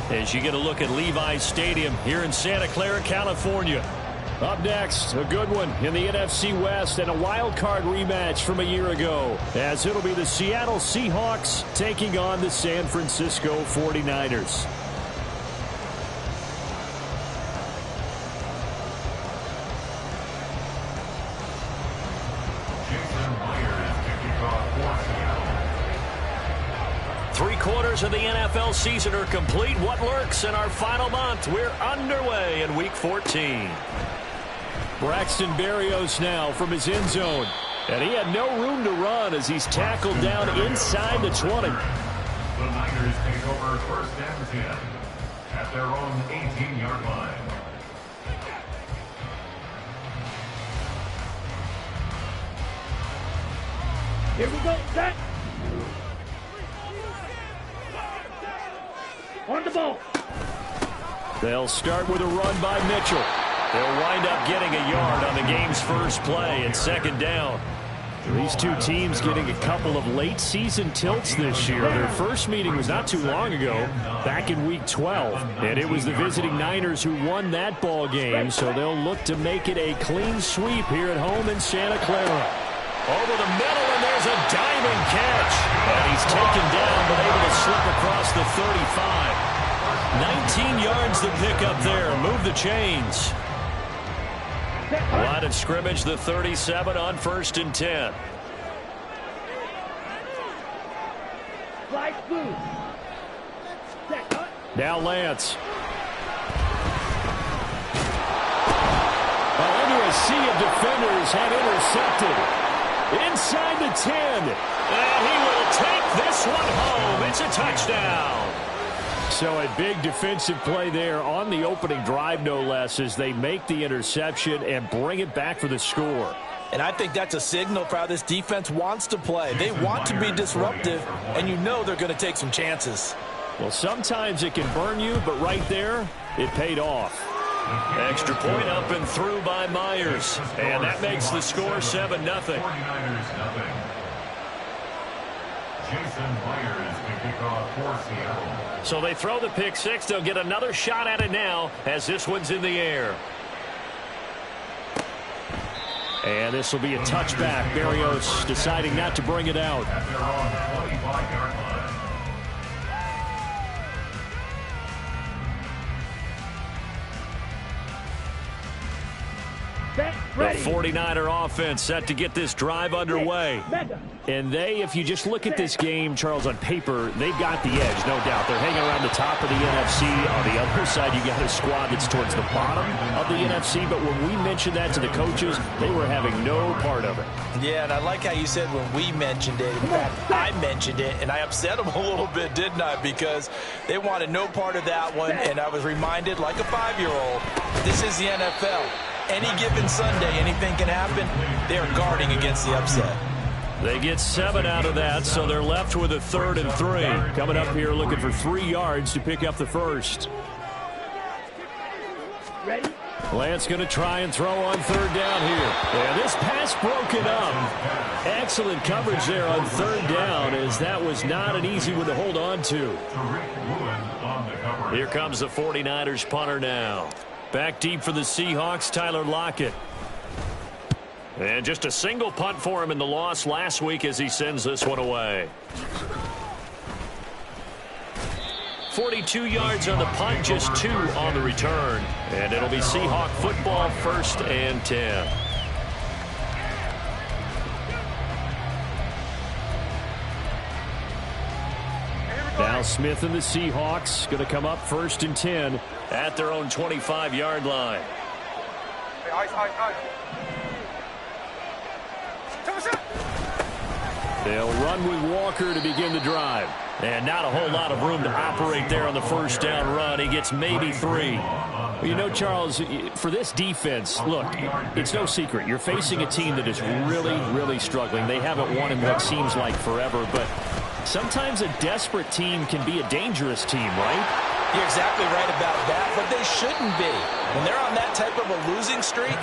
as you get a look at Levi's Stadium here in Santa Clara, California. Up next, a good one in the NFC West and a wild card rematch from a year ago, as it'll be the Seattle Seahawks taking on the San Francisco 49ers. Three-quarters of the NFL season are complete. What lurks in our final month? We're underway in Week 14. Braxton Berrios now from his end zone. And he had no room to run as he's tackled down inside the 20. The Niners take over first and 10 at their own 18-yard line. Here we go, set. On the ball. They'll start with a run by Mitchell. They'll wind up getting a yard on the game's first play and second down. These two teams getting a couple of late season tilts this year. Their first meeting was not too long ago, back in Week 12. And it was the visiting Niners who won that ball game, so they'll look to make it a clean sweep here at home in Santa Clara. Over the middle, and there's a diving catch. And he's taken down, but able to slip across the 35. 19 yards to pick up there. Move the chains. Line of scrimmage, the 37 on first and 10. Now Lance. Into a sea of defenders had intercepted. Inside the 10. And he will take this one home. It's a touchdown. So a big defensive play there on the opening drive, no less, as they make the interception and bring it back for the score. And I think that's a signal for how this defense wants to play. They want to be disruptive, and you know they're going to take some chances. Well, sometimes it can burn you, but right there, it paid off. Extra point up and through by Myers. And that makes the score 7-0. 49ers, nothing. Jason Myers to kick off for Seattle. So they throw the pick six. They'll get another shot at it now as this one's in the air. And this will be a touchback. Berrios deciding not to bring it out. At their own 25-yard line. The 49er offense set to get this drive underway. And they, if you just look at this game, Charles, on paper, they've got the edge, no doubt. They're hanging around the top of the NFC. On the other side, you got a squad that's towards the bottom of the NFC. But when we mentioned that to the coaches, they were having no part of it. Yeah, and I like how you said when we mentioned it. In fact, I mentioned it, and I upset them a little bit, didn't I? Because they wanted no part of that one, and I was reminded, like a 5-year-old, this is the NFL. Any given Sunday, anything can happen. They're guarding against the upset. They get 7 out of that, so they're left with a 3rd and 3. Coming up here looking for 3 yards to pick up the first. Ready? Lance going to try and throw on 3rd down here. And this pass broken up. Excellent coverage there on 3rd down, as that was not an easy one to hold on to. Here comes the 49ers punter now. Back deep for the Seahawks, Tyler Lockett. And just a single punt for him in the loss last week as he sends this one away. 42 yards on the punt, just 2 on the return. And it'll be Seahawk football, 1st and 10. Now Smith and the Seahawks going to come up 1st and 10 at their own 25-yard line. They'll run with Walker to begin the drive. And not a whole lot of room to operate there on the 1st down run. He gets maybe 3. Well, you know, Charles, for this defense, look, it's no secret. You're facing a team that is really, really struggling. They haven't won in what seems like forever, but sometimes a desperate team can be a dangerous team, right? You're exactly right about that, but they shouldn't be. When they're on that type of a losing streak,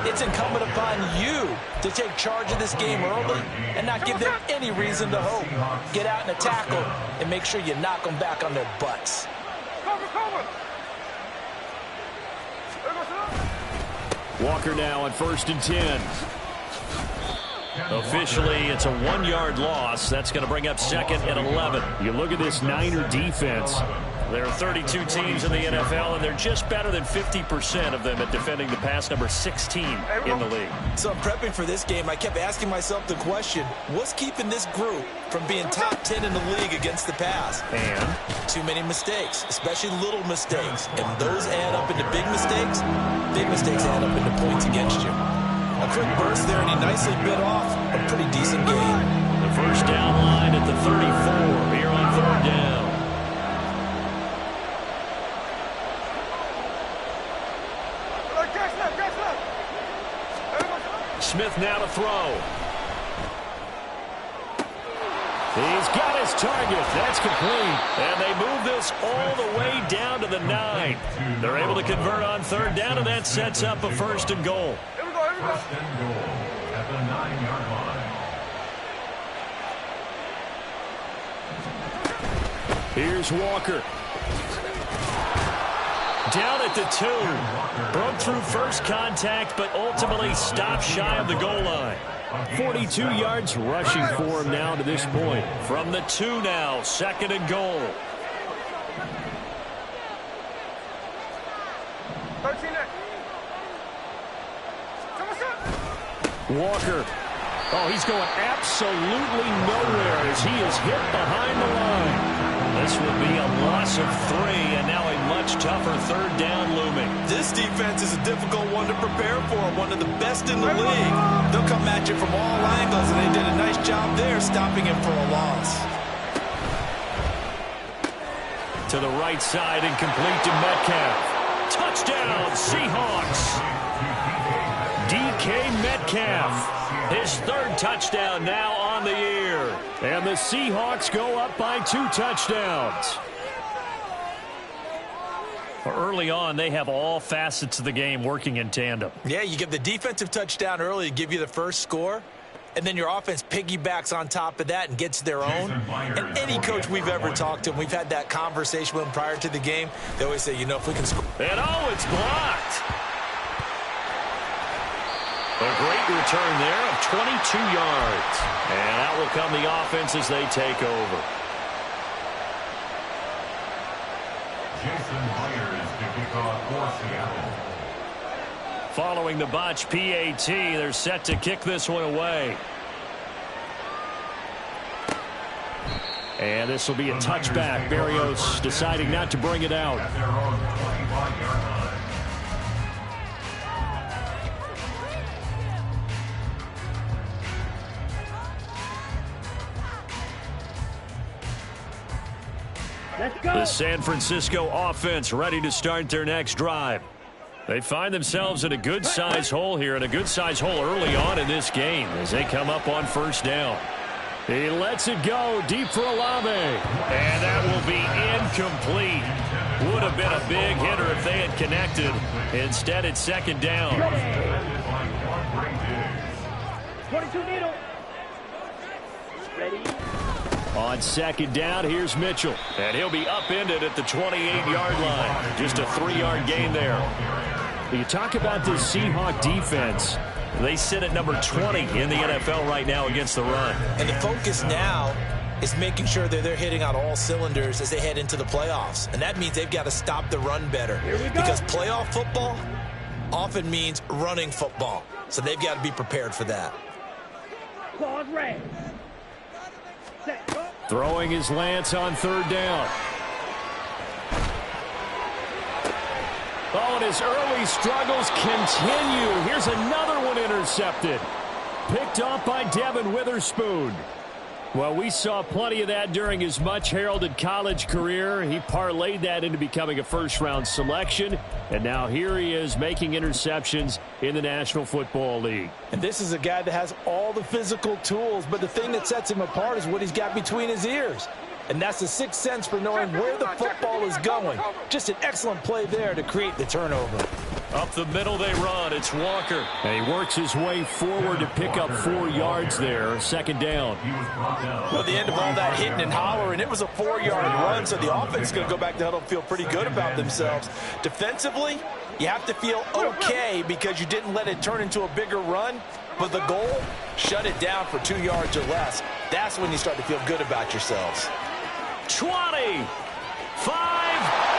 it's incumbent upon you to take charge of this game early and not give them any reason to hope. Get out in a tackle and make sure you knock them back on their butts. Walker now on 1st and 10. Officially, it's a 1-yard loss. That's going to bring up 2nd and 11. You look at this Niner defense. There are 32 teams in the NFL, and they're just better than 50% of them at defending the pass, number 16 in the league. So prepping for this game, I kept asking myself the question, what's keeping this group from being top 10 in the league against the pass? And too many mistakes, especially little mistakes. And those add up into big mistakes. Big mistakes add up into points against you. A quick burst there, and he nicely bit off a pretty decent gain. The first down line at the 34 here on 3rd down. Smith now to throw. He's got his target. That's complete. And they move this all the way down to the 9. They're able to convert on 3rd down, and that sets up a 1st and goal. First and goal at the 9-yard line. Here's Walker. Down at the 2. Broke through first contact, but ultimately stopped shy of the goal line. 42 yards rushing for him now to this point. From the 2 now, 2nd and goal. Walker. Oh, he's going absolutely nowhere as he is hit behind the line. This will be a loss of 3, and now a much tougher 3rd down looming. This defense is a difficult one to prepare for, one of the best in the league. They'll come at you from all angles, and they did a nice job there stopping him for a loss. To the right side and complete to Metcalf. Touchdown, Seahawks. DK Metcalf. His 3rd touchdown now on the year. And the Seahawks go up by 2 touchdowns. Early on, they have all facets of the game working in tandem. Yeah, you get the defensive touchdown early to give you the first score, and then your offense piggybacks on top of that and gets their own. And any coach we've ever talked to, we've had that conversation with them prior to the game, they always say, you know, if we can score. And oh, it's blocked. A great return there of 22 yards. And out will come the offense as they take over. Jason Myers to kick off for Seattle. Following the botch PAT, they're set to kick this one away. And this will be a touchback. Berrios deciding not to bring it out. At their own 25-yard line. Let's go. The San Francisco offense ready to start their next drive. They find themselves in a good-sized hole here, and a good-sized hole early on in this game as they come up on 1st down. He lets it go deep for Olave, and that will be incomplete. Would have been a big hitter if they had connected. Instead, it's 2nd down. 22 needle. Ready. On 2nd down, here's Mitchell. And he'll be upended at the 28-yard line. Just a 3-yard gain there. You talk about this Seahawk defense. They sit at number 20 in the NFL right now against the run. And the focus now is making sure that they're hitting on all cylinders as they head into the playoffs. And that means they've got to stop the run better. Because playoff football often means running football. So they've got to be prepared for that. Pause, red. Throwing his Lance on 3rd down. Oh, and his early struggles continue. Here's another one intercepted. Picked off by Devin Witherspoon. Well, we saw plenty of that during his much-heralded college career. He parlayed that into becoming a first-round selection. And now here he is making interceptions in the National Football League. And this is a guy that has all the physical tools, but the thing that sets him apart is what he's got between his ears. And that's the sixth sense for knowing where the football is going. Just an excellent play there to create the turnover. Up the middle they run. It's Walker. And he works his way forward to pick up 4 yards there. Second down. Well, the end of all that hitting and hollering, it was a 4-yard run, so the offense is going to go back to huddle and feel pretty good about themselves. Defensively, you have to feel okay because you didn't let it turn into a bigger run, but the goal, shut it down for 2 yards or less. That's when you start to feel good about yourselves. 20, 5,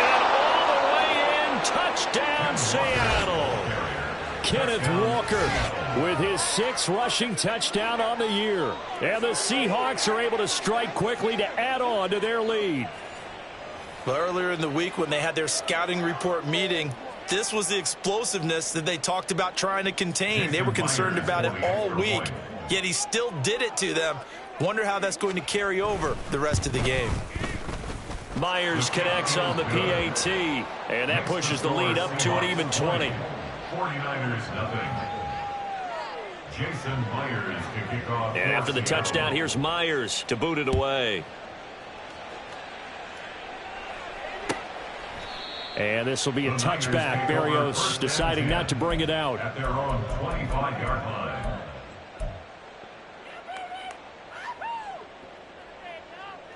and all the way in. Touchdown, Seattle. Kenneth Walker with his 6th rushing touchdown on the year. And the Seahawks are able to strike quickly to add on to their lead. Well, earlier in the week when they had their scouting report meeting, this was the explosiveness that they talked about trying to contain. They were concerned about it all week, yet he still did it to them. Wonder how that's going to carry over the rest of the game. Myers connects on the PAT, and that pushes the lead up to an even 20. 49ers nothing. Jason Myers to kick off. And after the touchdown, here's Myers to boot it away. And this will be a touchback. Berrios deciding not to bring it out. At their own 25-yard line.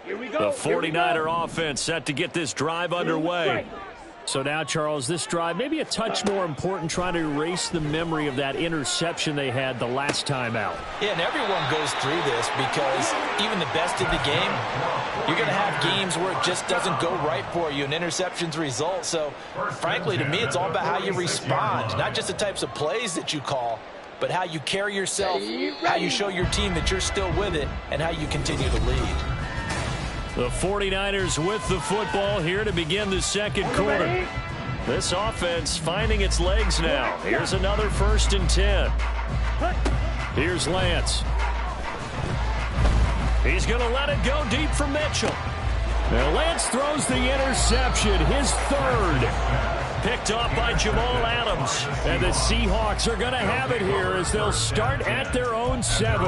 Here we go. The 49er offense set to get this drive underway. So now, Charles, this drive maybe a touch more important, trying to erase the memory of that interception they had the last time out. Yeah, and everyone goes through this because even the best of the game, you're going to have games where it just doesn't go right for you, and interceptions result. So, frankly, to me, it's all about how you respond, not just the types of plays that you call, but how you carry yourself, how you show your team that you're still with it, and how you continue to lead. The 49ers with the football here to begin the second quarter. This offense finding its legs now. Here's another 1st and 10. Here's Lance. He's going to let it go deep for Mitchell. Now Lance throws the interception, his 3rd. Picked off by Jamal Adams. And the Seahawks are going to have it here as they'll start at their own 7.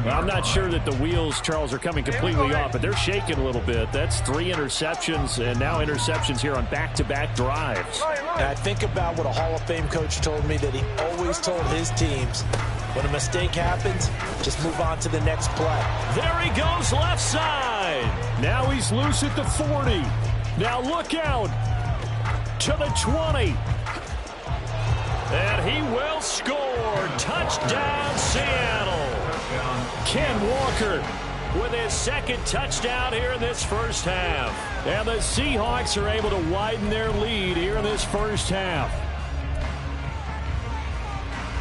I'm not sure that the wheels, Charles, are coming completely off, but they're shaking a little bit. That's 3 interceptions, and now interceptions here on back-to-back drives. And I think about what a Hall of Fame coach told me that he always told his teams, when a mistake happens, just move on to the next play. There he goes left side. Now he's loose at the 40. Now look out. To the 20. And he will score. Touchdown, Seattle. Ken Walker with his 2nd touchdown here in this first half. And the Seahawks are able to widen their lead here in this first half.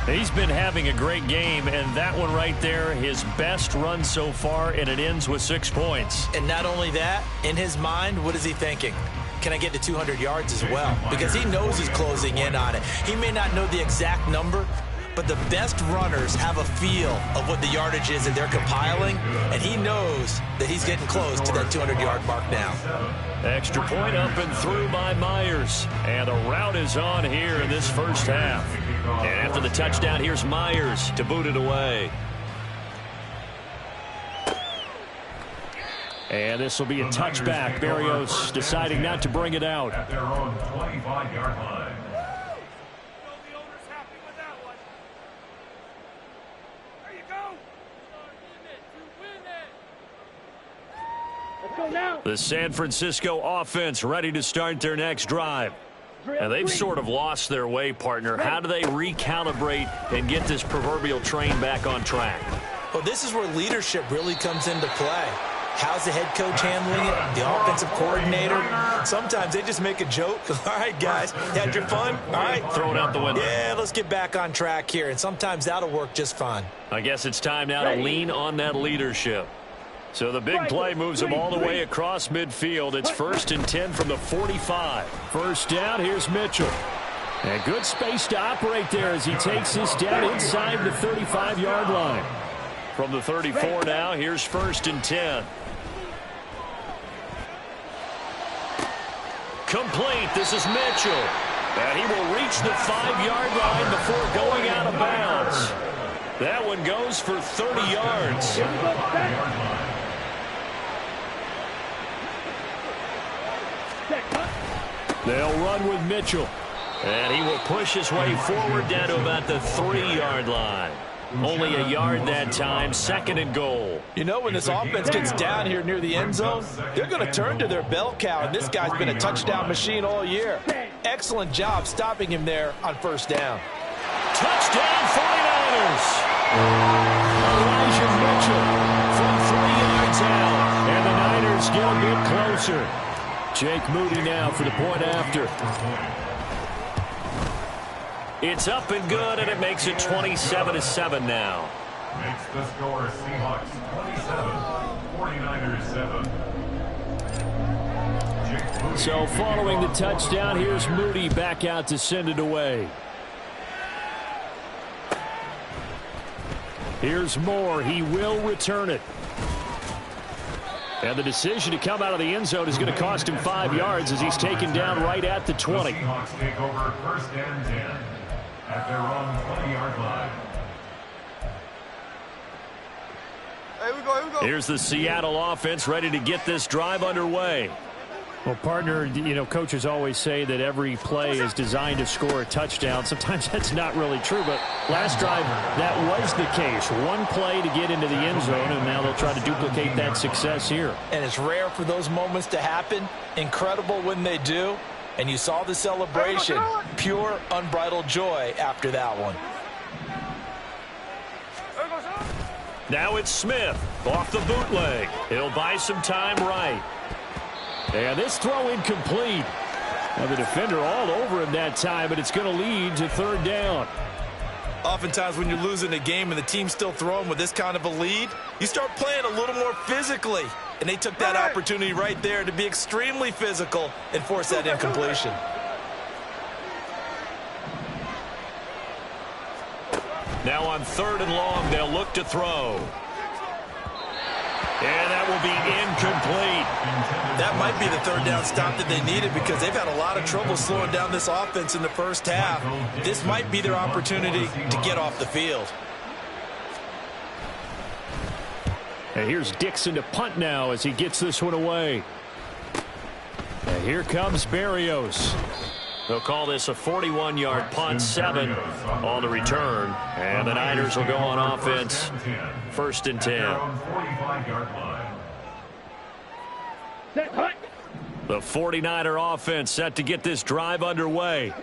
He's been having a great game, and that one right there, his best run so far, and it ends with 6 points. And not only that, in his mind, what is he thinking? Can I get to 200 yards as well? Because he knows he's closing in on it. He may not know the exact number, but the best runners have a feel of what the yardage is that they're compiling, and he knows that he's getting close to that 200-yard mark now. Extra point up and through by Myers. And the route is on here in this first half. And after the touchdown, here's Myers to boot it away. And this will be a touchback. Berrios deciding not to bring it out. At their own 25-yard line. Let's go now. The San Francisco offense ready to start their next drive. And they've sort of lost their way, partner. How do they recalibrate and get this proverbial train back on track? Well, this is where leadership really comes into play. How's the head coach handling it? The offensive coordinator? Sometimes they just make a joke. All right, guys, had your fun? All right. Throw it out the window. Yeah, let's get back on track here. And sometimes that'll work just fine. I guess it's time now to lean on that leadership. So the big play moves him all the way across midfield. It's 1st and 10 from the 45. First down, here's Mitchell. And good space to operate there as he takes this down inside the 35-yard line. From the 34 now, here's 1st and 10. Complete. This is Mitchell. And he will reach the 5-yard line before going out of bounds. That one goes for 30 yards. They'll run with Mitchell. And he will push his way forward down to about the 3-yard line. Only a yard that time, 2nd and goal. You know, when this offense gets down here near the end zone, they're going to turn to their bell cow, and this guy's been a touchdown machine all year. Excellent job stopping him there on 1st down. Touchdown 49ers! Elijah Mitchell from 3 yards out, and the Niners get a bit closer. Jake Moody now for the point after. It's up and good, and it makes it 27-7 now. Makes the score Seahawks 27, 49ers 7. So following the touchdown, here's Moody back out to send it away. Here's Moore. He will return it. And the decision to come out of the end zone is going to cost him 5 yards as he's taken down right at the 20. The Seahawks take over 1st and 10 at their own 20-yard line. Here we go. Here's the Seattle offense ready to get this drive underway. Well, partner, you know, coaches always say that every play is designed to score a touchdown. Sometimes that's not really true, but last drive, that was the case. One play to get into the end zone, and now they'll try to duplicate that success here. And it's rare for those moments to happen. Incredible when they do. And you saw the celebration. Pure, unbridled joy after that one. Now it's Smith off the bootleg. He'll buy some time right. And this throw incomplete. Now the defender all over him that time, but it's going to lead to 3rd down. Oftentimes when you're losing a game and the team's still throwing with this kind of a lead, you start playing a little more physically. And they took that opportunity right there to be extremely physical and force that incompletion. Now on 3rd and long, they'll look to throw. And that will be incomplete. That might be the 3rd down stop that they needed because they've had a lot of trouble slowing down this offense in the 1st half. This might be their opportunity to get off the field. And here's Dixon to punt now as he gets this one away. And here comes Berrios. They'll call this a 41-yard punt, 7 on the return. And the Niners will go on offense, 1st and 10. The 49er offense set to get this drive underway.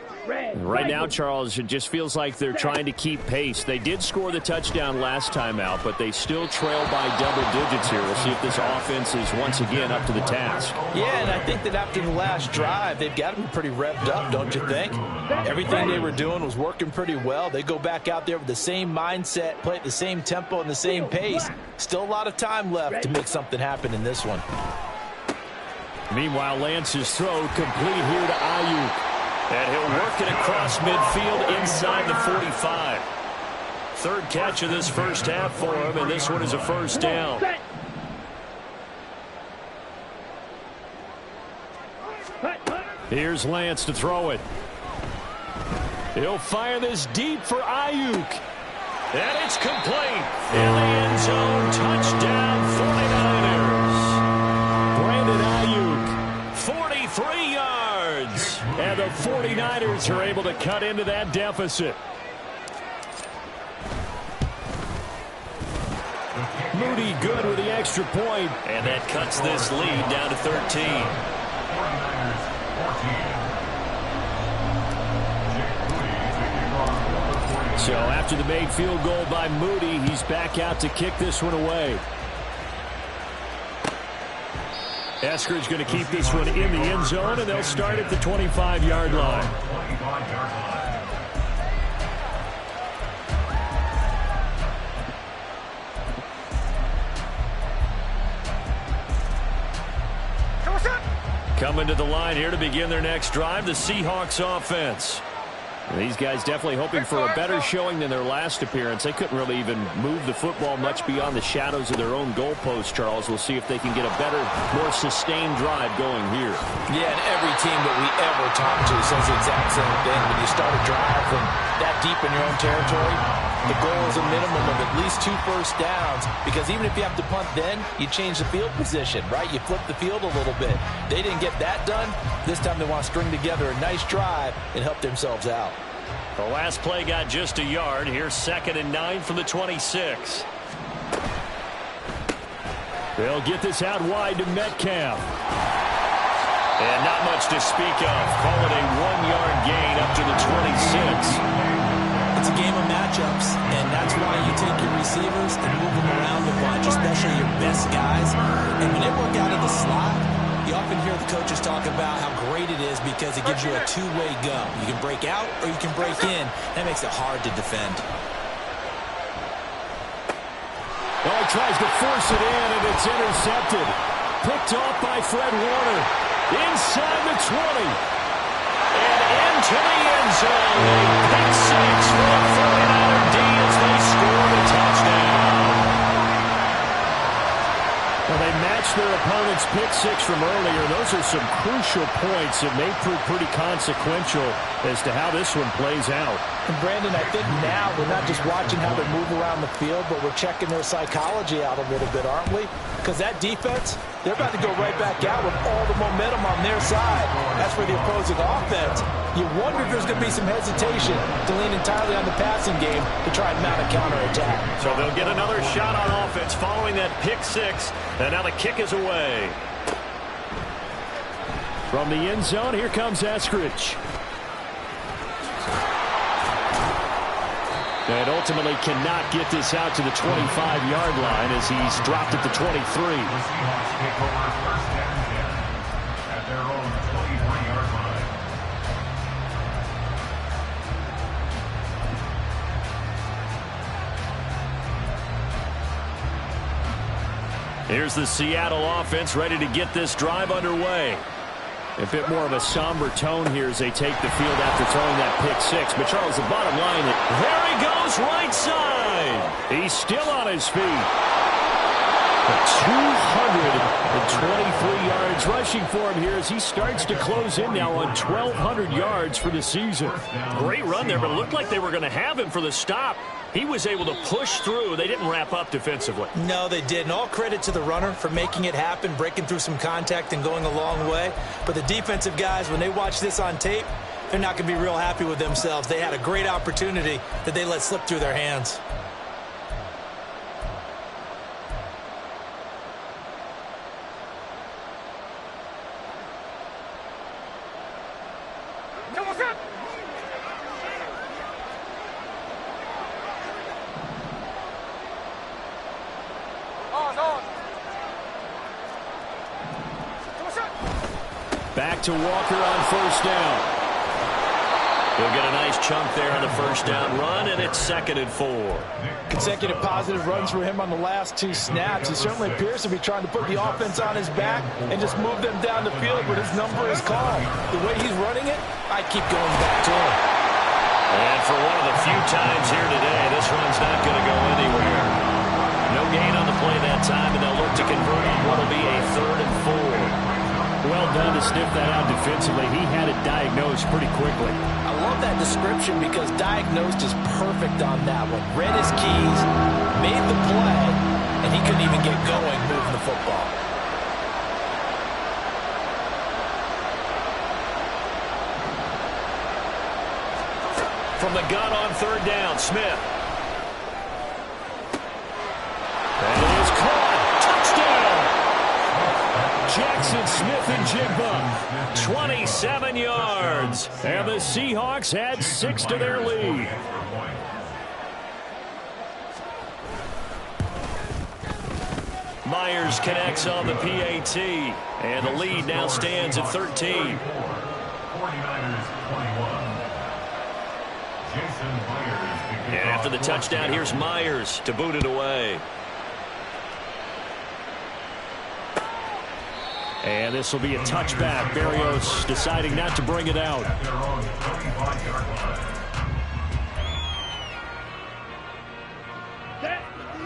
Right now, Charles, it just feels like they're trying to keep pace. They did score the touchdown last time out, but they still trail by double digits here. We'll see if this offense is once again up to the task. Yeah, and I think that after the last drive, they've got to be pretty revved up, don't you think? Everything they were doing was working pretty well. They go back out there with the same mindset, play at the same tempo and the same pace. Still a lot of time left to make something happen in this one. Meanwhile, Lance's throw complete here to Ayuk. And he'll work it across midfield inside the 45. 3rd catch of this 1st half for him, and this one is a 1st down. Here's Lance to throw it. He'll fire this deep for Ayuk. And it's complete. In the end zone, touchdown 49ers. Brandon Ayuk, 43 yards. And the 49ers are able to cut into that deficit. Moody good with the extra point. And that cuts this lead down to 13. So after the made field goal by Moody, he's back out to kick this one away. Eskridge going to keep this one in the end zone, and they'll start at the 25-yard line. Coming to the line here to begin their next drive, the Seahawks offense. These guys definitely hoping for a better showing than their last appearance. They couldn't really even move the football much beyond the shadows of their own goalpost, Charles. We'll see if they can get a better, more sustained drive going here. Yeah, and every team that we ever talk to says the exact same thing. When you start a drive from that deep in your own territory, the goal is a minimum of at least 2 first downs, because even if you have to punt then, you change the field position, right? You flip the field a little bit. They didn't get that done. This time they want to string together a nice drive and help themselves out. The last play got just a yard. Here's 2nd and 9 from the 26. They'll get this out wide to Metcalf. And not much to speak of. Call it a 1-yard gain up to the 26. It's a game of matchups, and that's why you take your receivers and move them around a bunch, especially your best guys. And when they work out of the slot, you often hear the coaches talk about how great it is because it gives you a two-way go. You can break out or you can break in. That makes it hard to defend. Oh, he tries to force it in, and it's intercepted. Picked off by Fred Warner. Inside the 20. And into the end zone. A pick six for the 49er D as they scored a touchdown. Well, they matched their opponent's pick six from earlier. Those are some crucial points that may prove pretty consequential as to how this one plays out. And Brandon, I think now we're not just watching how they move around the field, but we're checking their psychology out a little bit, aren't we? Because that defense, they're about to go right back out with all the momentum on their side. That's for the opposing offense. You wonder if there's going to be some hesitation to lean entirely on the passing game to try and mount a counterattack. So they'll get another shot on offense following that pick six. And now the kick is away. From the end zone, here comes Eskridge. And ultimately cannot get this out to the 25-yard line as he's dropped at the 23. The Seahawks take over 1st and 10 at their own 23-yard line. Here's the Seattle offense ready to get this drive underway. A bit more of a somber tone here as they take the field after throwing that pick six. But Charles, the bottom line, there he goes right side. He's still on his feet. 223 yards rushing for him here as he starts to close in now on 1,200 yards for the season. Great run there, but it looked like they were going to have him for the stop. He was able to push through. They didn't wrap up defensively. No, they didn't. All credit to the runner for making it happen, breaking through some contact and going a long way. But the defensive guys, when they watch this on tape, they're not going to be real happy with themselves. They had a great opportunity that they let slip through their hands. Back to Walker on first down. He'll get a nice chunk there on the first down run, and it's 2nd and 4. Consecutive positive runs for him on the last 2 snaps. He certainly appears to be trying to put the offense on his back and just move them down the field when his number is called. The way he's running it, I keep going back to him. And for one of the few times here today, this run's not going to go anywhere. No gain on the play that time, and they'll look to convert on what will be a 3rd and 4. Well done to sniff that out defensively. He had it diagnosed pretty quickly. I love that description because diagnosed is perfect on that one. Read his keys, made the play, and he couldn't even get going moving the football. From the gun on 3rd down, Smith. And it is caught. Touchdown! Jackson Smith-Njigba, 27 yards. And the Seahawks add 6 to their lead. Myers connects on the PAT. And the lead now stands at 13. 49ers 21. Jason Myers. And after the touchdown, here's Myers to boot it away. And this will be a touchback. Berrios deciding not to bring it out. At their own 35-yard line.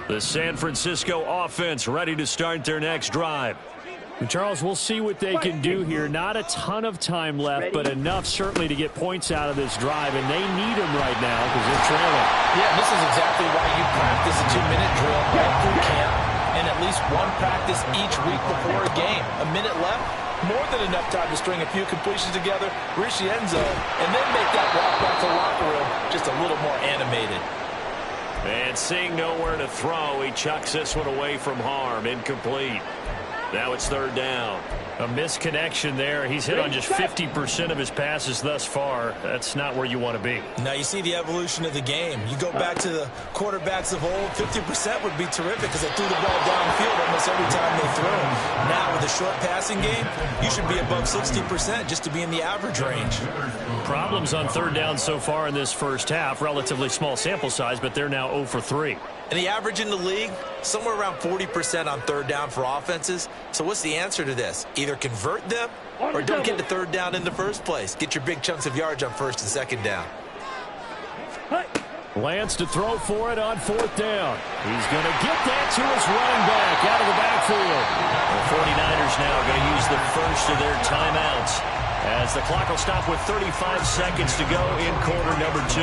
The San Francisco offense ready to start their next drive. Charles, we'll see what they can do here. Not a ton of time left, but enough certainly to get points out of this drive, and they need them right now because they're trailing. Yeah, this is exactly why you practice a 2-minute drill right through camp and at least one practice each week before a game. A minute left, more than enough time to string a few completions together, reach the end zone, and then make that walk back to the locker room just a little more animated. And seeing nowhere to throw, he chucks this one away from harm. Incomplete. Now it's third down. A misconnection there. He's hit on just 50% of his passes thus far. That's not where you want to be. Now you see the evolution of the game. You go back to the quarterbacks of old, 50% would be terrific because they threw the ball downfield almost every time they threw. Now with a short passing game, you should be above 60% just to be in the average range. Problems on third down so far in this first half. Relatively small sample size, but they're now 0 for 3. And the average in the league, somewhere around 40% on third down for offenses. So what's the answer to this? Either convert them or don't get to third down in the first place. Get your big chunks of yards on first and second down. Lance to throw for it on fourth down. He's going to get that to his running back out of the backfield. The 49ers now going to use the first of their timeouts as the clock will stop with 35 seconds to go in quarter number 2.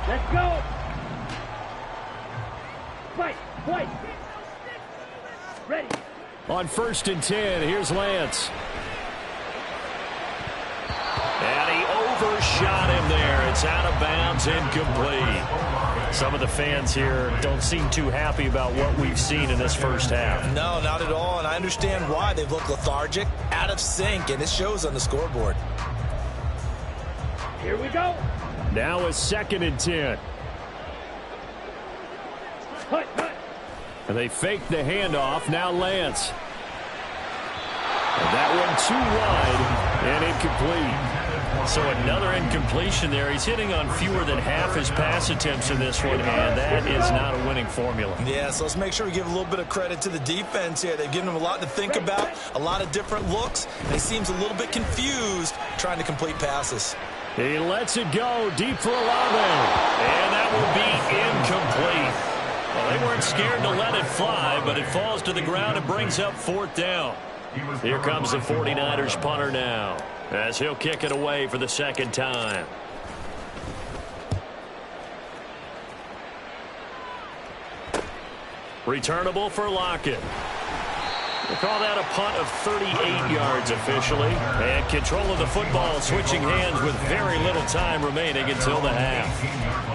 Let's go. Fight. Ready. On first and 10, here's Lance. And he overshot him there. It's out of bounds, incomplete. Some of the fans here don't seem too happy about what we've seen in this first half. No, not at all, and I understand why. They've looked lethargic, out of sync, and it shows on the scoreboard. Here we go. Now it's second and 10. Hut. And they fake the handoff. Now Lance. And that one too wide and incomplete. So another incompletion there. He's hitting on fewer than half his pass attempts in this one, and that is not a winning formula. Yeah, so let's make sure we give a little bit of credit to the defense here. They've given him a lot to think about, a lot of different looks, and he seems a little bit confused trying to complete passes. He lets it go deep for Olave. And that will be incomplete. Well, they weren't scared to let it fly, but it falls to the ground and brings up fourth down. Here comes the 49ers punter now, as he'll kick it away for the second time. Returnable for Lockett. We'll call that a punt of 38 yards officially. And control of the football switching hands with very little time remaining until the half.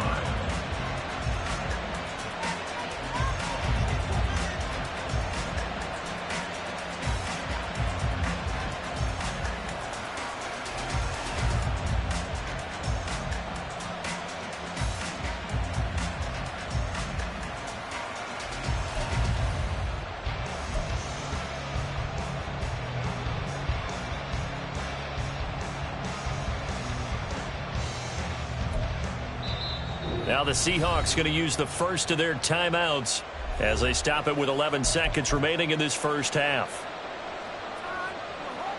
Now the Seahawks going to use the first of their timeouts as they stop it with 11 seconds remaining in this first half.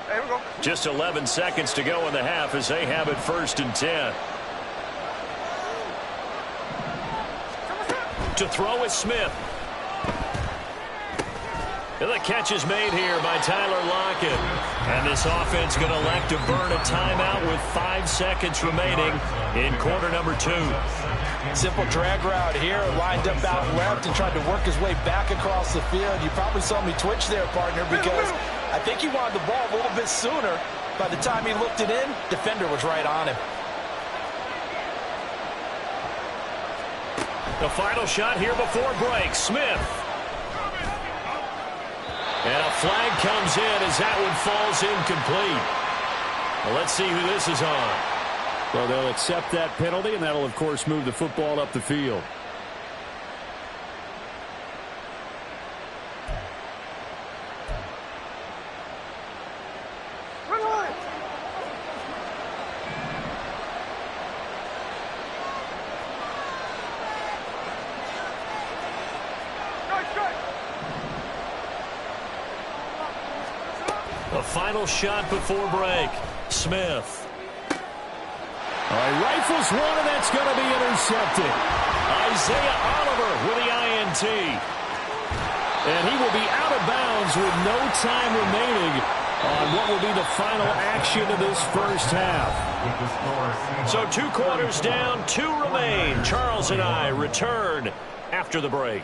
There we go. Just 11 seconds to go in the half as they have it first and 10. To throw is Smith. And the catch is made here by Tyler Lockett. And this offense going to elect to burn a timeout with 5 seconds remaining in quarter number 2. Simple drag route here, lined up out left and tried to work his way back across the field. You probably saw me twitch there, partner, because I think he wanted the ball a little bit sooner. By the time he looked it in, defender was right on him. The final shot here before break. Smith. And a flag comes in as that one falls incomplete. Well, let's see who this is on. Well, they'll accept that penalty, and that'll, of course, move the football up the field. The final shot before break. Smith. All right, rifles one, and that's going to be intercepted. Isaiah Oliver with the INT. And he will be out of bounds with no time remaining on what will be the final action of this first half. So 2 quarters down, 2 remain. Charles and I return after the break.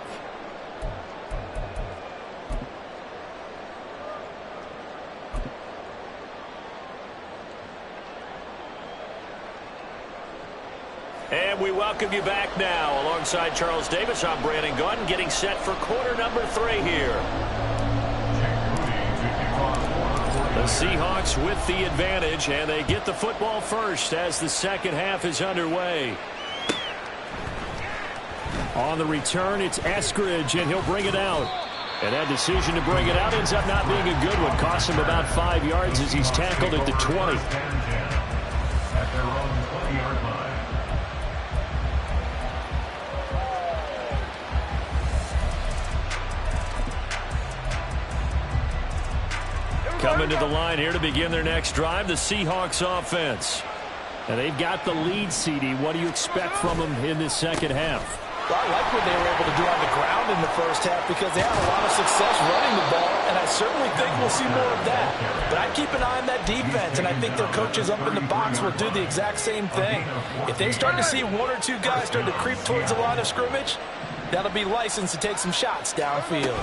And we welcome you back now. Alongside Charles Davis, I'm Brandon Gaudin, getting set for quarter number 3 here. The Seahawks with the advantage, and they get the football first as the second half is underway. On the return, it's Eskridge, and he'll bring it out. And that decision to bring it out ends up not being a good one. Costs him about 5 yards as he's tackled at the 20. At their own 20-yard line. Coming to the line here to begin their next drive, the Seahawks offense. And they've got the lead, CD. What do you expect from them in this second half? Well, I like what they were able to do on the ground in the first half because they had a lot of success running the ball, and I certainly think we'll see more of that. But I keep an eye on that defense, and I think their coaches up in the box will do the exact same thing. If they start to see 1 or 2 guys start to creep towards the line of scrimmage, that'll be licensed to take some shots downfield.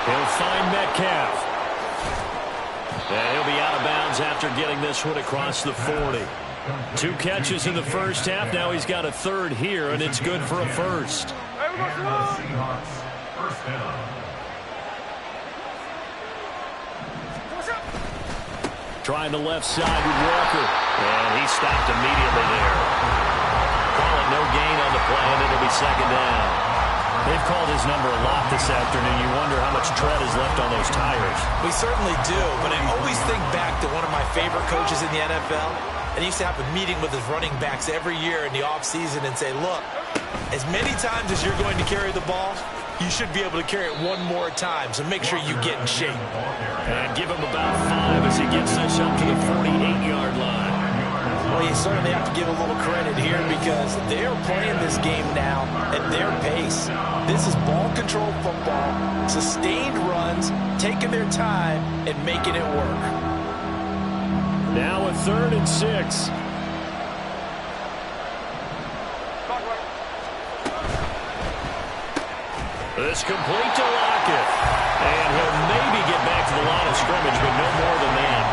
He'll find Metcalf. And he'll be out of bounds after getting this one across the 40. 2 catches in the first half. Now he's got a 3rd here, and it's good for a first. Seahawks, first down. Trying the left side with Walker. And he stopped immediately there. Calling no gain on the play, and it'll be second down. They've called his number a lot this afternoon. You wonder how much tread is left on those tires. We certainly do, but I always think back to one of my favorite coaches in the NFL. And he used to have a meeting with his running backs every year in the offseason and say, look, as many times as you're going to carry the ball, you should be able to carry it 1 more time, so make sure you get in shape. And give him about 5 as he gets this up to the 48-yard line. Well, you certainly have to give a little credit here because they're playing this game now at their pace. This is ball control football, sustained runs, taking their time, and making it work. Now a 3rd and 6. This complete to Lockett. And he'll maybe get back to the line of scrimmage, but no more than that.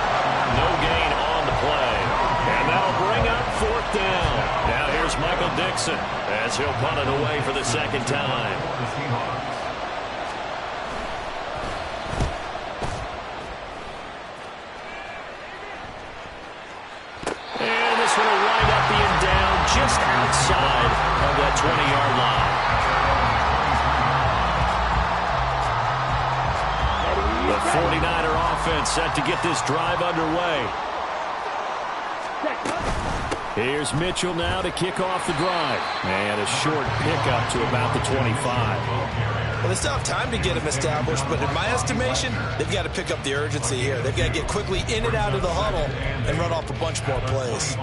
No gain on the play. And that'll bring up 4th down. Now here's Michael Dixon as he'll punt it away for the second time. And this one will wind up being down just outside of that 20-yard line. The 49er offense set to get this drive underway. Here's Mitchell now to kick off the drive. And a short pickup to about the 25. Well, they still have time to get him established, but in my estimation, they've got to pick up the urgency here. They've got to get quickly in and out of the huddle and run off a bunch more plays.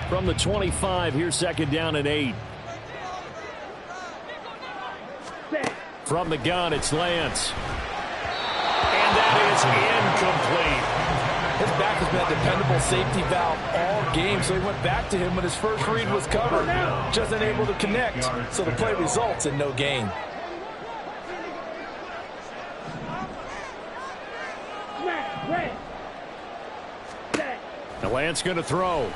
From the 25, here's second down and 8. From the gun, it's Lance. And that is incomplete. His back has been a dependable safety valve all game, so he went back to him when his first read was covered. Just unable to connect, so the play results in no gain. Now Lance going to throw.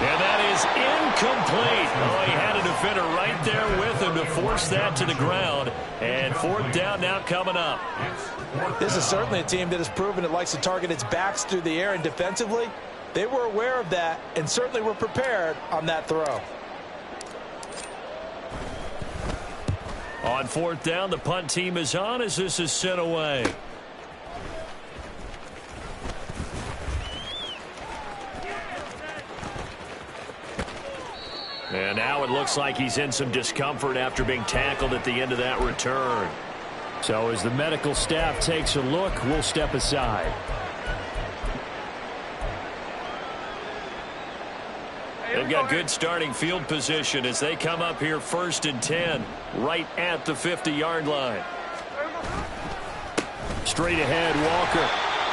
And that is incomplete. Oh, he had a defender right there with him to force that to the ground. And 4th down now coming up. This is certainly a team that has proven it likes to target its backs through the air, and defensively, they were aware of that and certainly were prepared on that throw. On 4th down, the punt team is on as this is sent away. And now it looks like he's in some discomfort after being tackled at the end of that return. So as the medical staff takes a look, we'll step aside. The They've got good starting field position as they come up here 1st and 10, right at the 50-yard line. Straight ahead, Walker.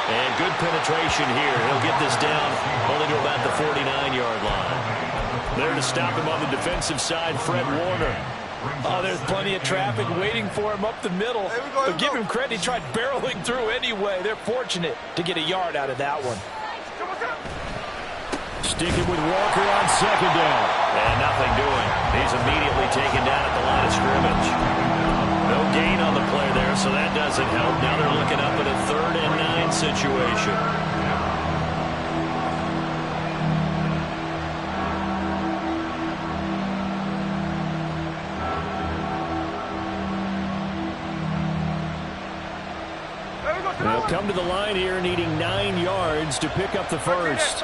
And good penetration here. He'll get this down only to about the 49-yard line. There to stop him on the defensive side, Fred Warner. Oh, there's plenty of traffic waiting for him up the middle. But give him credit, he tried barreling through anyway. They're fortunate to get a yard out of that one. Sticking with Walker on 2nd down. And nothing doing. He's immediately taken down at the line of scrimmage. No gain on the play there, so that doesn't help. Now they're looking up at a 3rd and 9 situation. They'll come to the line here needing 9 yards to pick up the first.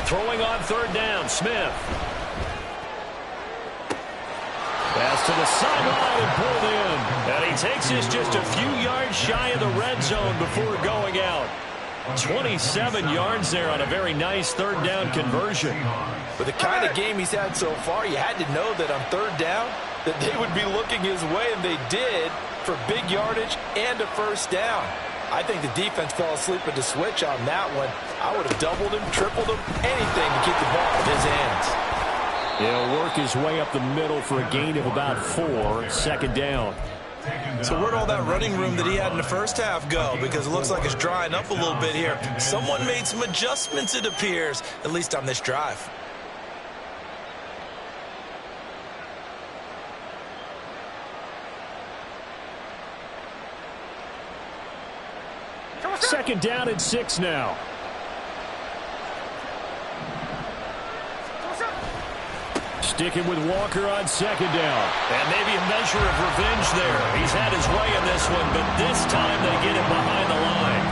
Throwing on 3rd down, Smith. Pass to the sideline and pulled in. And he takes this just a few yards shy of the red zone before going out. 27 yards there on a very nice 3rd down conversion. With the kind of game he's had so far, you had to know that on 3rd down that they would be looking his way, and they did, for big yardage and a 1st down. I think the defense fell asleep at the switch on that one. I would have doubled him, tripled him, anything to keep the ball in his hands. He'll work his way up the middle for a gain of about 4, 2nd down. So where'd all that running room that he had in the first half go? Because it looks like it's drying up a little bit here. Someone made some adjustments, it appears, at least on this drive. Second down and 6 now. Sticking with Walker on 2nd down. And maybe a measure of revenge there. He's had his way in this one, but this time they get him behind the line.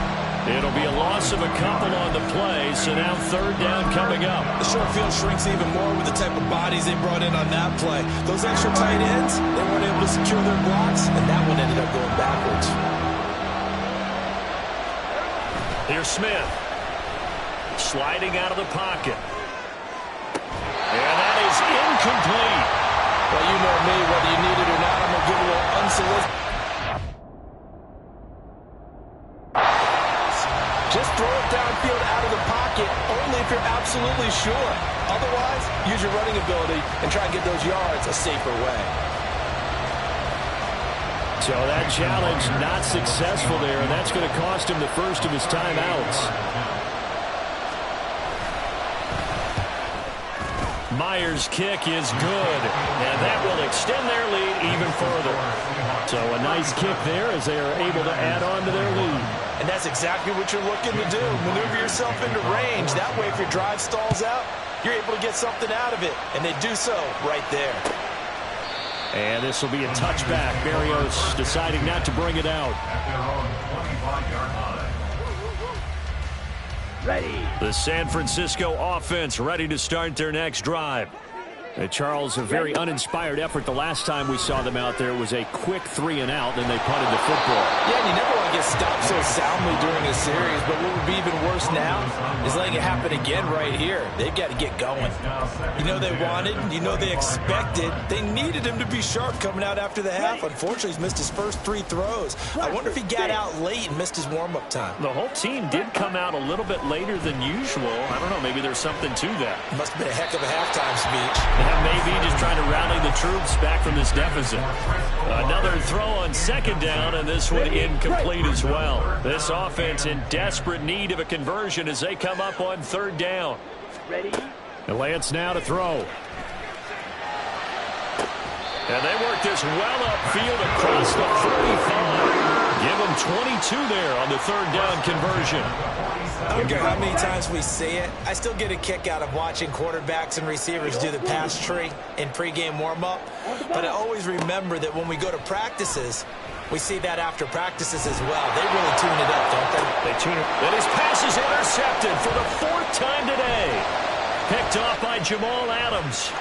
It'll be a loss of a couple on the play, so now 3rd down coming up. The short field shrinks even more with the type of bodies they brought in on that play. Those extra tight ends, they weren't able to secure their blocks, and that one ended up going backwards. Here's Smith. Sliding out of the pocket. And that is incomplete. Well, you know me, whether you need it or not, I'm going to give it a little unsolicited. Just throw it downfield out of the pocket, only if you're absolutely sure. Otherwise, use your running ability and try and get those yards a safer way. So that challenge not successful there, and that's going to cost him the first of his timeouts. Myers' kick is good, and that will extend their lead even further. So a nice kick there as they are able to add on to their lead. And that's exactly what you're looking to do. Maneuver yourself into range. That way, if your drive stalls out, you're able to get something out of it. And they do so right there. And this will be a touchback. Berrios deciding not to bring it out. At their own 25-yard line. Ready. The San Francisco offense ready to start their next drive. Charles, a very uninspired effort the last time we saw them out there. It was a quick 3 and out, then they punted the football. Yeah, and you never want to get stopped so soundly during a series, but what would be even worse now is letting it happen again right here. They've got to get going. You know they wanted, you know they expected. They needed him to be sharp coming out after the half. Unfortunately, he's missed his first 3 throws. I wonder if he got out late and missed his warm-up time. The whole team did come out a little bit later than usual. I don't know, maybe there's something to that. Must have been a heck of a halftime speech. Maybe just trying to rally the troops back from this deficit. Another throw on 2nd down, and this one incomplete as well. This offense in desperate need of a conversion as they come up on 3rd down. Ready. Lance now to throw. And they work this well upfield across the 35. Give them 22 there on the 3rd down conversion. I don't care how many times we see it. I still get a kick out of watching quarterbacks and receivers do the pass tree in pregame warm-up. But I always remember that when we go to practices, we see that after practices as well. They really tune it up, don't they? They tune it. And his pass is intercepted for the 4th time today. Picked off by Jamal Adams.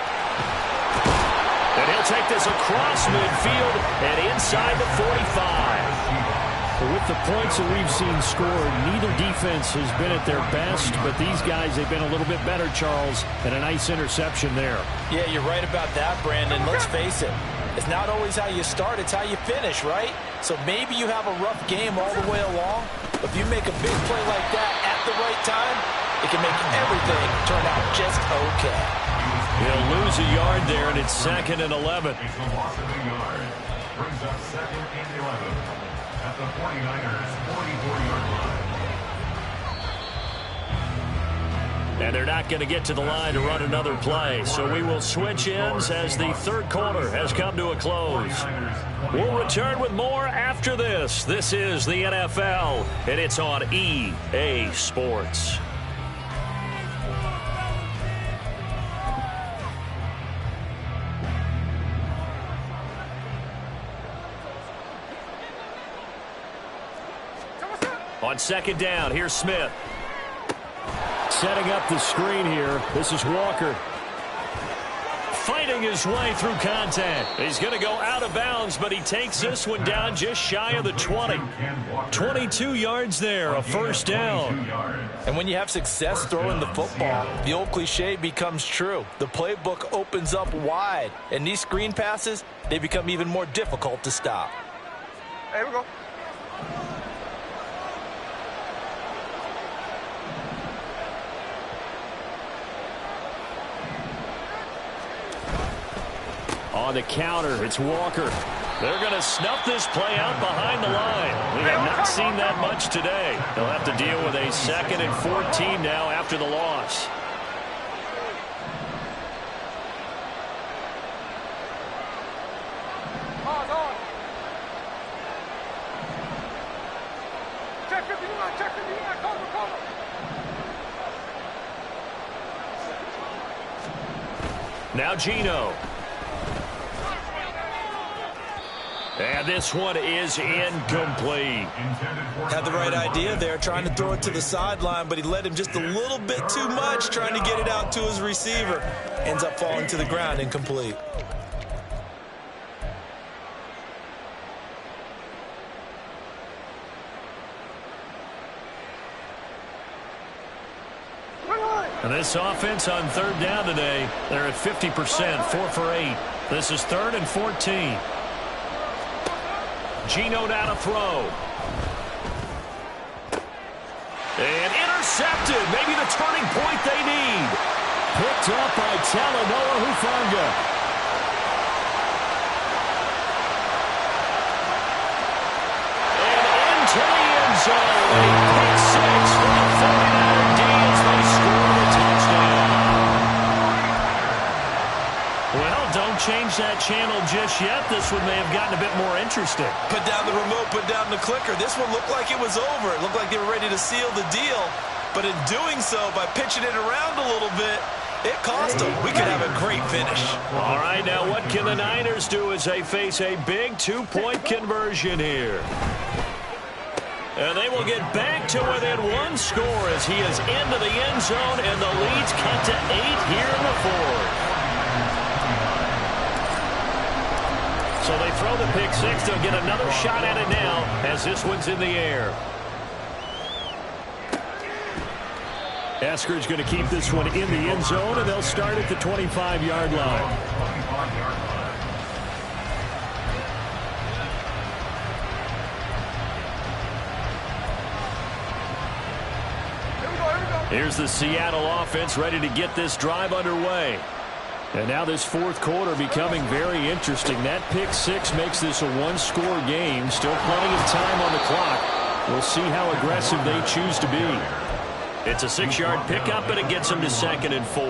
And he'll take this across midfield and inside the 45. But with the points that we've seen scored, neither defense has been at their best, but these guys, they've been a little bit better, Charles, and a nice interception there. Yeah, you're right about that, Brandon. Let's face it. It's not always how you start, it's how you finish, right? So maybe you have a rough game all the way along, but if you make a big play like that at the right time, it can make everything turn out just okay. He'll lose a yard there, and it's 2nd and 11. It's the loss of a yard. Brings up 2nd and 11 at the 49ers' 44-yard line. And they're not going to get to the line to run another play. So we will switch ends as the third quarter has come to a close. We'll return with more after this. This is the NFL, and it's on EA Sports. On 2nd down, here's Smith. Setting up the screen here. This is Walker. Fighting his way through contact. He's going to go out of bounds, but he takes this one down just shy of the 20. 22 yards there, a first down. And when you have success throwing the football, the old cliche becomes true. The playbook opens up wide, and these screen passes, they become even more difficult to stop. Here we go. On the counter, it's Walker. They're going to snuff this play out behind the line. We have not seen that much today. They'll have to deal with a 2nd and 14 now after the loss. Now Geno. And this one is incomplete. Had the right idea there, trying to throw it to the sideline, but he led him just a little bit too much, trying to get it out to his receiver. Ends up falling to the ground, incomplete. And this offense on 3rd down today, they're at 50%, 4 for 8. This is 3rd and 14. Geno down to throw. And intercepted. Maybe the turning point they need. Picked up by Talanoa Hufanga. And into the end zone. A pick six for the 49er D as they score the touchdown. Well, don't change that channel just yet. This one may have gotten a bit more interesting. Put down the remote, put down the clicker. This one looked like it was over. It looked like they were ready to seal the deal. But in doing so, by pitching it around a little bit, it cost them. We could have a great finish. All right, now what can the Niners do as they face a big 2-point conversion here? And they will get back to within 1 score as he is into the end zone, and the lead's cut to 8 here in the 4th. So they throw the pick six. They'll get another shot at it now as this one's in the air. Esker's going to keep this one in the end zone, and they'll start at the 25-yard line. Here's the Seattle offense ready to get this drive underway. And now this 4th quarter becoming very interesting. That pick six makes this a 1-score game. Still plenty of time on the clock. We'll see how aggressive they choose to be. It's a 6-yard pickup, and it gets them to 2nd and 4.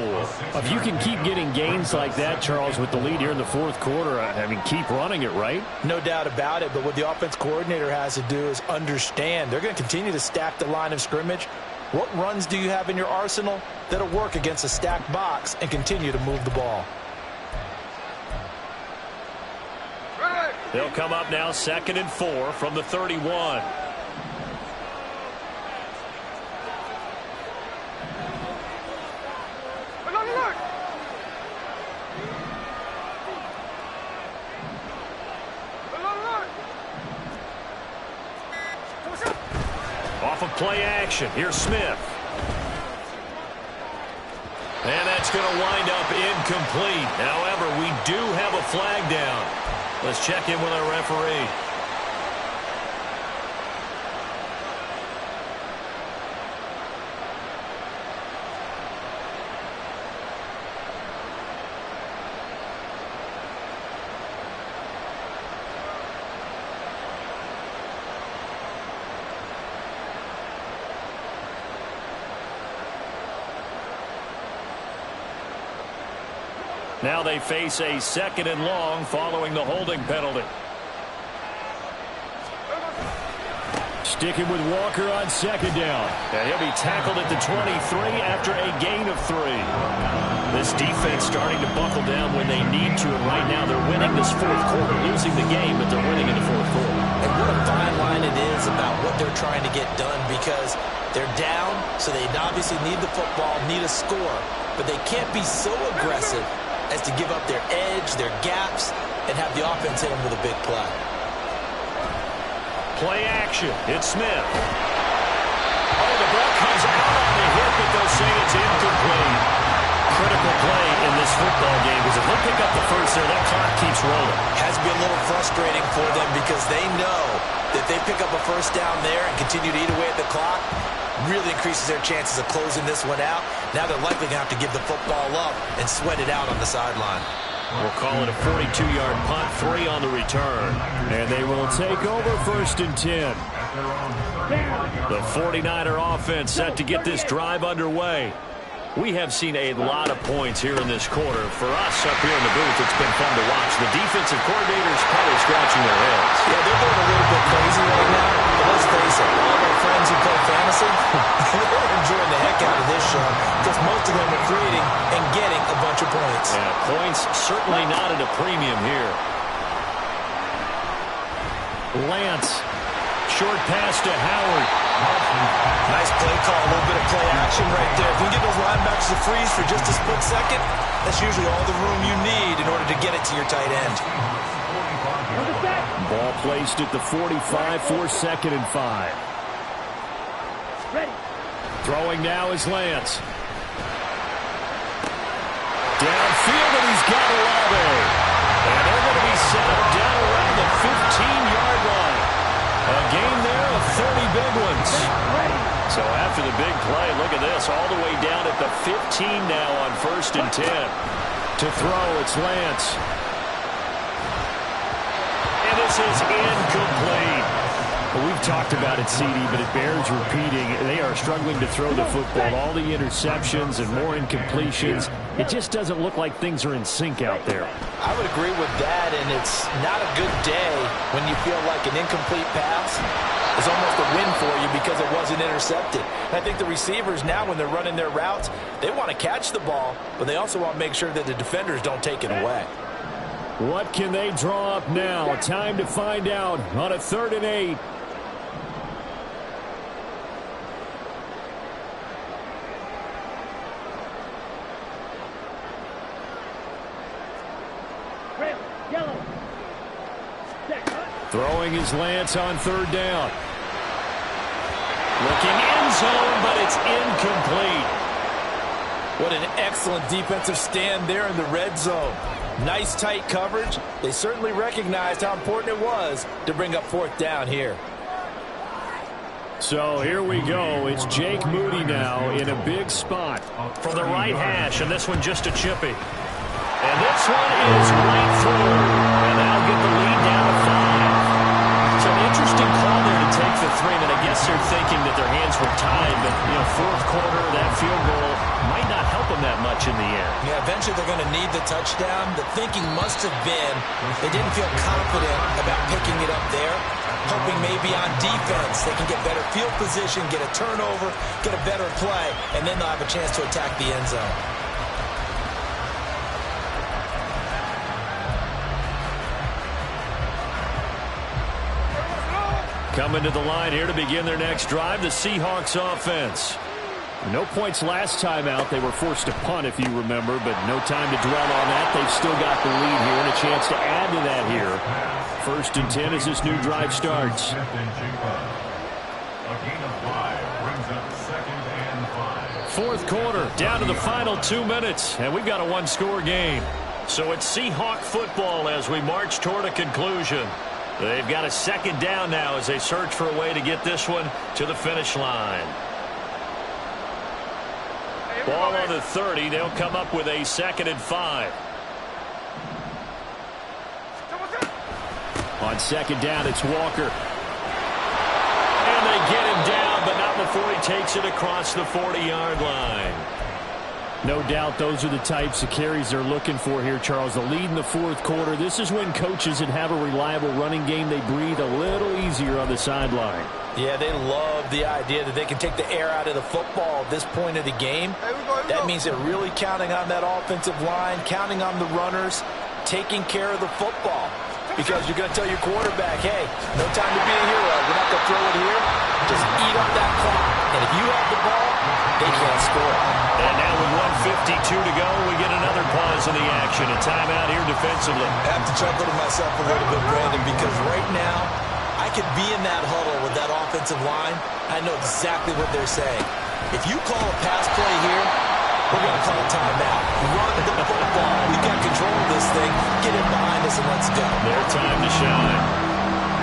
If you can keep getting gains like that, Charles, with the lead here in the 4th quarter, I mean, keep running it, right? No doubt about it, but what the offense coordinator has to do is understand. They're going to continue to stack the line of scrimmage. What runs do you have in your arsenal that'll work against a stacked box and continue to move the ball? They'll come up now 2nd and 4 from the 31. Play action. Here's Smith. And that's going to wind up incomplete. However, we do have a flag down. Let's check in with our referee. Now they face a 2nd and long following the holding penalty. Sticking with Walker on 2nd down. And he'll be tackled at the 23 after a gain of 3. This defense starting to buckle down when they need to. And right now they're winning this 4th quarter, losing the game, but they're winning in the 4th quarter. And what a fine line it is about what they're trying to get done, because they're down, so they obviously need the football, need a score. But they can't be so aggressive as to give up their edge, their gaps, and have the offense hit them with a big play. Play action. It's Smith. Oh, the ball comes out on the hit, but they'll say it's incomplete. Critical play in this football game, because if they pick up the first there, that clock keeps rolling. Has to be a little frustrating for them, because they know that they pick up a first down there and continue to eat away at the clock, really increases their chances of closing this one out. Now they're likely going to have to give the football up and sweat it out on the sideline. We'll call it a 42-yard punt, 3 on the return. And they will take over 1st and 10. The 49er offense set to get this drive underway. We have seen a lot of points here in this quarter. For us up here in the booth, it's been fun to watch. The defensive coordinators probably scratching their heads. Yeah, they're going a little bit crazy right now. But let's face it, all of our friends who play fantasy, they're enjoying the heck out of this show, because most of them are creating and getting a bunch of points. Yeah, points certainly not at a premium here. Lance. Short pass to Howard. Nice play call, a little bit of play action right there. If you get those linebackers to freeze for just a split second, that's usually all the room you need in order to get it to your tight end. Ball placed at the 45 for 2nd and 5. Ready. Throwing now is Lance. Downfield, and he's got Olave. And they're going to be set up down around the 15-yard line. A gain there of 30 big ones. So after the big play, look at this, all the way down at the 15 now on 1st and 10. To throw, it's Lance. And this is incomplete. Well, we've talked about it, CD, but it bears repeating. They are struggling to throw the football. All the interceptions and more incompletions. It just doesn't look like things are in sync out there. I would agree with that, and it's not a good day when you feel like an incomplete pass is almost a win for you because it wasn't intercepted. And I think the receivers now, when they're running their routes, they want to catch the ball, but they also want to make sure that the defenders don't take it away. What can they draw up now? Time to find out on a 3rd and 8. Throwing is Lance on 3rd down. Looking end zone, but it's incomplete. What an excellent defensive stand there in the red zone. Nice tight coverage. They certainly recognized how important it was to bring up 4th down here. So here we go. It's Jake Moody now in a big spot. From the right hash, and this one just a chippy. And this one is right through. And that'll get the lead down to 5. So an interesting call there to take the 3. And I guess they're thinking that their hands were tied. But, 4th quarter, that field goal might not help them that much in the end. Yeah, eventually they're going to need the touchdown. The thinking must have been they didn't feel confident about picking it up there, hoping maybe on defense they can get better field position, get a turnover, get a better play, and then they'll have a chance to attack the end zone. Coming to the line here to begin their next drive, the Seahawks offense. No points last time out. They were forced to punt, if you remember, but no time to dwell on that. They've still got the lead here and a chance to add to that here. 1st and 10 as this new drive starts. A gain of 5. fourth quarter, down to the final 2 minutes, and we've got a one-score game. So it's Seahawk football as we march toward a conclusion. They've got a second down now as they search for a way to get this one to the finish line. Ball on the 30. They'll come up with a 2nd and 5. On 2nd down, it's Walker. And they get him down, but not before he takes it across the 40-yard line. No doubt those are the types of carries they're looking for here, Charles. The lead in the fourth quarter. This is when coaches that have a reliable running game, they breathe a little easier on the sideline. Yeah, they love the idea that they can take the air out of the football at this point of the game. That means they're really counting on that offensive line, counting on the runners, taking care of the football. Because you're going to tell your quarterback, hey, no time to be a hero. We're not going to throw it here. Just eat up that clock. And if you have the ball, they can't score. And now with 1:52 to go, we get another pause in the action. A timeout here defensively. I have to chuckle to myself a little bit, Brandon, because right now I could be in that huddle with that offensive line. I know exactly what they're saying. If you call a pass play here, we're going to call a timeout. Run the football. We've got control of this thing. Get it behind us and let's go. Their time to shine.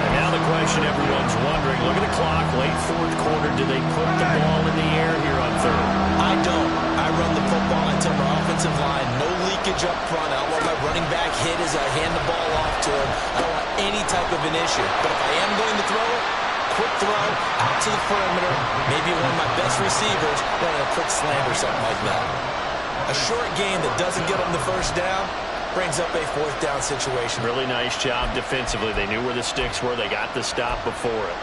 And now the question everyone's wondering, look at the clock, late fourth quarter. Do they put the ball in the air here on third? I don't. I run the football. I tell my offensive line, no leakage up front. I don't want my running back hit as I hand the ball off to him. I don't want any type of an issue. But if I am going to throw it, quick throw out to the perimeter, maybe one of my best receivers running a quick slant or something like that. A short game that doesn't get them the first down brings up a fourth down situation. Really nice job defensively. They knew where the sticks were. They got the stop before it.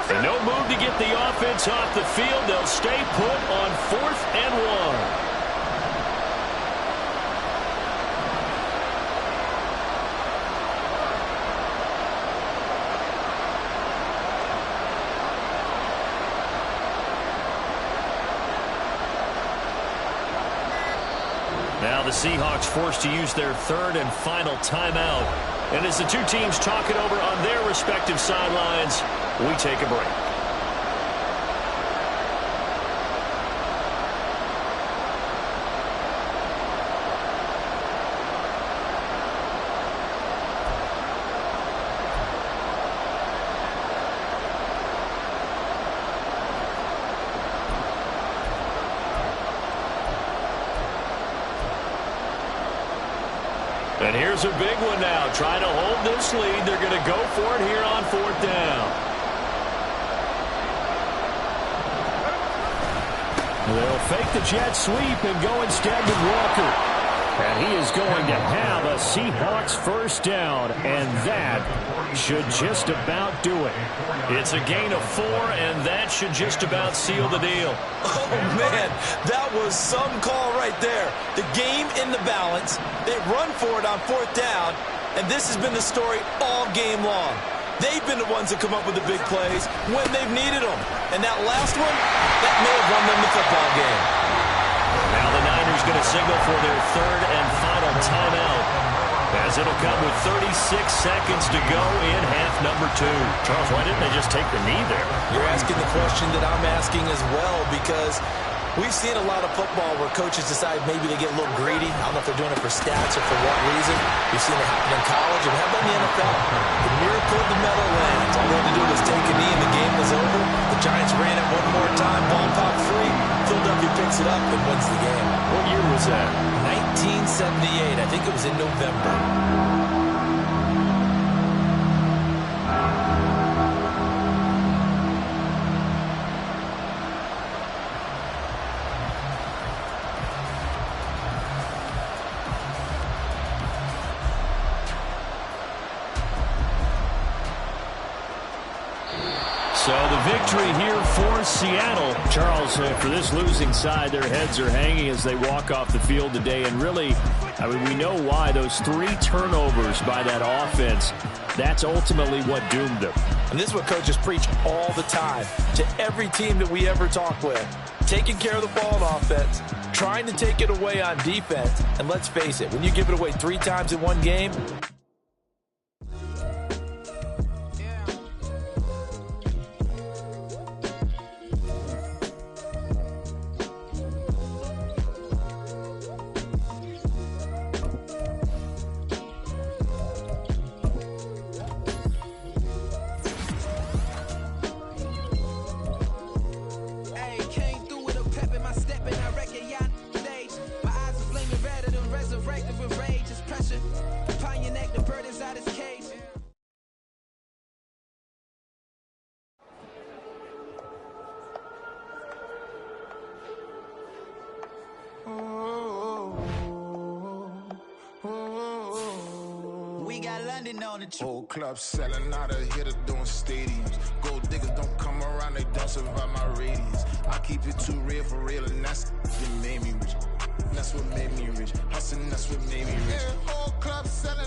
And no move to get the offense off the field. They'll stay put on 4th and 1. Now the Seahawks forced to use their 3rd and final timeout. And as the two teams talk it over on their respective sidelines, we take a break. And here's a big one now. Trying to hold this lead. They're going to go for it here on 4th down. They'll fake the jet sweep and go instead with Walker. And he is going to have a Seahawks first down, and that should just about do it. It's a gain of 4, and that should just about seal the deal. Oh, man, that was some call right there. The game in the balance. They run for it on 4th down, and this has been the story all game long. They've been the ones that come up with the big plays when they've needed them. And that last one, that may have won them the football game. Now the Niners going to signal for their 3rd and final timeout, as it'll come with 36 seconds to go in half number 2. Charles, why didn't they just take the knee there? You're asking the question that I'm asking as well, because we've seen a lot of football where coaches decide maybe they get a little greedy. I don't know if they're doing it for stats or for what reason. We've seen it happen in college, and how about in the NFL? The miracle of the Meadowlands. All they had to do was take a knee, and the game was over. The Giants ran it one more time. Ball popped free. Philadelphia picks it up and wins the game. What year was that? 1978. I think it was in November. So the victory here for Seattle. Charles, for this losing side, their heads are hanging as they walk off the field today. And really, I mean, we know why. Those 3 turnovers by that offense, that's ultimately what doomed them. And this is what coaches preach all the time to every team that we ever talk with. Taking care of the ball on offense, trying to take it away on defense. And let's face it, when you give it away 3 times in one game, grinding on it. Whole club selling out of hitter doing stadiums. Gold diggers don't come around, they don't survive my radius. I keep it too real for real, and that's what made me rich. That's what made me rich. Hustling, that's what made me rich. Yeah, whole club selling